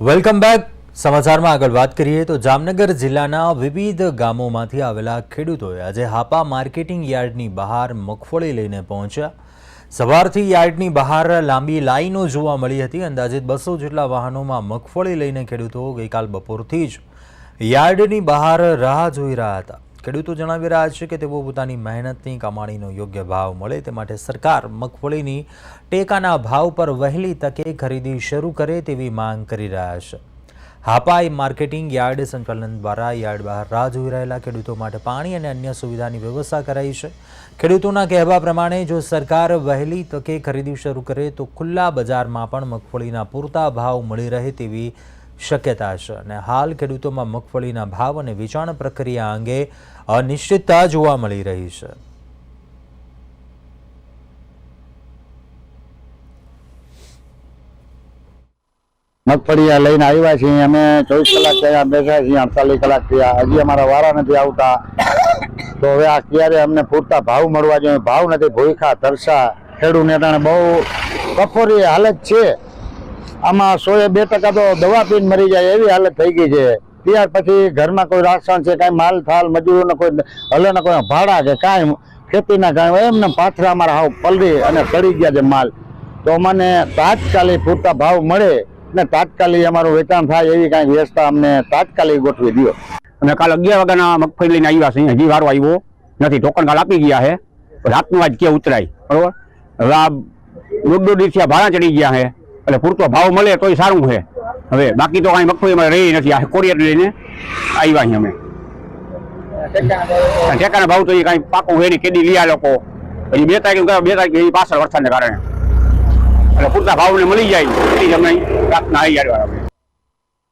Welcome back. સમાચારમાં આગળ વાત કરીએ તો જામનગર જિલ્લાના વિવિધ ગામોમાંથી આવેલા ખેડૂતોએ આજે હાપા માર્કેટિંગ યાર્ડની બહાર મગફળી લઈને પહોંચ્યા। સવારથી યાર્ડની બહાર લાંબી લાઈનો જોવા મળી હતી। અંદાજિત 200 જેટલા વાહનોમાં મગફળી લઈને ખેડૂતો ગઈકાલ બપોરથી જ યાર્ડની બહાર રાહ જોઈ રહ્યા હતા। ખેડૂતો જણાવી રહ્યા છે કે તેઓ પોતાની મહેનતની કમાણીનો યોગ્ય ભાવ મળે તે માટે સરકાર મગફળીની ટેકાના ભાવ પર વહેલી તકે ખરીદી શરૂ કરે તેવી માંગ કરી રહ્યા છે। હાપા માર્કેટિંગ યાર્ડ સંચાલન દ્વારા યાર્ડ બહાર રાહ જોઈ રહેલા ખેડૂતો માટે પાણી અને અન્ય સુવિધાની વ્યવસ્થા કરાઈ છે। ખેડૂતોના કહેવા પ્રમાણે જો સરકાર વહેલી તકે ખરીદી શરૂ કરે તો ખુલ્લા બજારમાં પણ મગફળીના પૂરતા ભાવ મળી રહે તેવી શક્યતા છે અને હાલ ખેડૂતોમાં મગફળીના ભાવ અને વેચાણ પ્રક્રિયા અંગે અનિશ્ચિતતા જોવા મળી રહી છે। મગફળી લઈને આવ્યા છીએ અમે 24 કલાક થયા બેઠા છીએ 48 કલાક થયા હજી અમારા વારા નથી આવતા તો હવે આ ક્યારે અમને પૂરતા ભાવ મળવા જોઈએ ભાવ નથી ભૂખા તરસા ખેડૂત નેતાને બહુ કફોરી હાલત છે। આમાં 102% તો દવા પીને મરી જાય એવી હાલત થઈ ગઈ છે। ત્યાર પછી ઘરમાં કોઈ રાશન છે કાંઈ માલ થાલ મજૂરોને કોઈ હલે ને કોઈ ભાડા કે કાંઈ ખેતીના કાંઈ એમને પાથરા અમારા હાવ પલળી અને સડી ગયા છે માલ તો મને તાત્કાલિક પૂરતા ભાવ મળે ને તાત્કાલિક અમારું વેચાણ થાય એવી કાંઈક વ્યવસ્થા અમને તાત્કાલિક ગોઠવી દો। અમે કાલ 11 વાગ્યાના મગફળી લઈને આવ્યા છીએ હજી વારો આવ્યો નથી ટોકન કાલ આપી ગયા છે રાતનું આજ કે ઉતરાય બરોબર હવે આ દોઢ દિવસથી ભાડા ચડી ગયા છે એટલે પૂરતો ભાવ મળે તોય સારું છે। હવે બાકી તો કાંઈ મગફળી અમારે રહી નથી આ કોરિયર લઈને આવ્યા છીએ અમે ટેકાના ભાવ તો એ કાંઈ પાકો હોય નહીં કેદી લીયા લોકો હજી 2 તારીખ પાછળ વરસાદને કારણે એટલે પૂરતા ભાવને મળી જાય એટલી જ અમને પ્રાર્થના આવી યાર